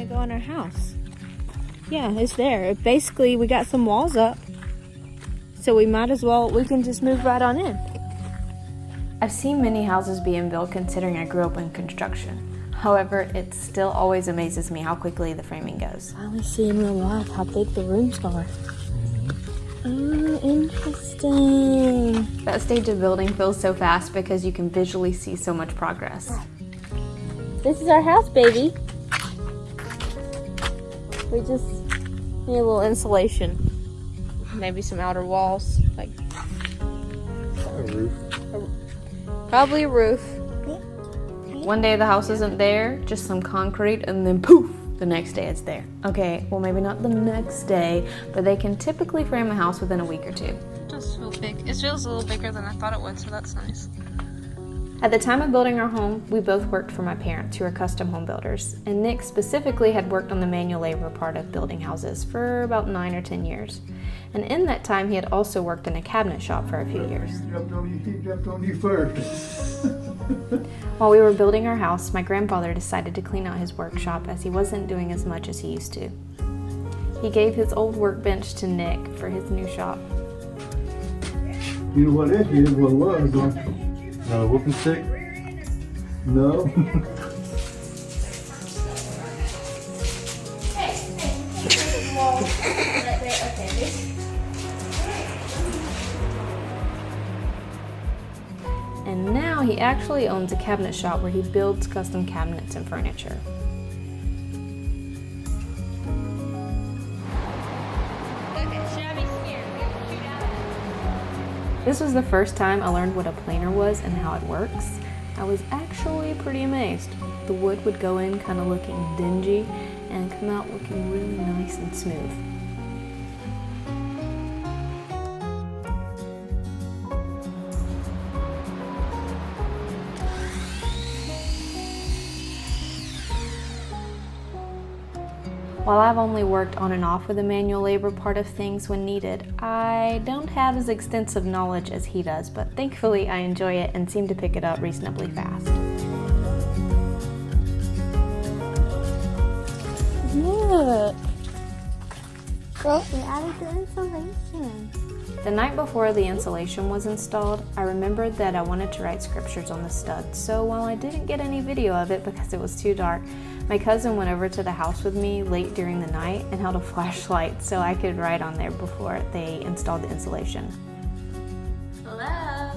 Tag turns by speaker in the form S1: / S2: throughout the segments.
S1: to go in our house. Yeah, it's there. Basically, we got some walls up, so we can just move right on in. I've seen many houses being built considering I grew up in construction. However, it still always amazes me how quickly the framing goes. Finally see in real life how big the rooms are. Oh, interesting. That stage of building feels so fast because you can visually see so much progress. This is our house, baby. We just need a little insulation. Maybe some outer walls, like
S2: A roof.
S1: probably a roof. One day the house isn't there, just some concrete, and then poof, the next day it's there. Okay, well maybe not the next day, but they can typically frame a house within a week or two.
S3: It does feel big. It feels a little bigger than I thought it would, so that's nice.
S1: At the time of building our home, we both worked for my parents, who are custom home builders, and Nick specifically had worked on the manual labor part of building houses for about 9 or 10 years. And in that time, he had also worked in a cabinet shop for a few years.
S2: He jumped on you first.
S1: While we were building our house, my grandfather decided to clean out his workshop as he wasn't doing as much as he used to. He gave his old workbench to Nick for his new shop.
S2: You know what it is, what it was, don't you? Whooping stick? No. And now he actually owns a cabinet shop where he builds custom cabinets and furniture. This was the first time I learned what a planer was and how it works. I was actually pretty amazed. The wood would go in kind of looking dingy and come out looking really nice and smooth. While I've only worked on and off with the manual labor part of things when needed, I don't have as extensive knowledge as he does, but thankfully I enjoy it and seem to pick it up reasonably fast. Look! We added the insulation. The night before the insulation was installed, I remembered that I wanted to write scriptures on the stud, so while I didn't get any video of it because it was too dark, my cousin went over to the house with me late during the night and held a flashlight so I could write on there before they installed the insulation.
S3: Hello.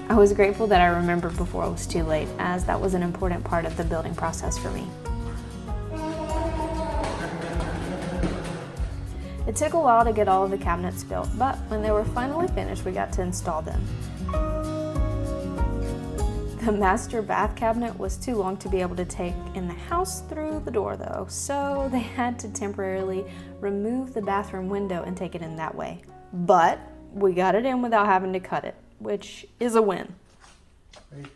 S1: I was grateful that I remembered before it was too late, as that was an important part of the building process for me. It took a while to get all of the cabinets built, but when they were finally finished, we got to install them. The master bath cabinet was too long to be able to take in the house through the door though, so they had to temporarily remove the bathroom window and take it in that way. But we got it in without having to cut it, which is a win.
S2: Wait.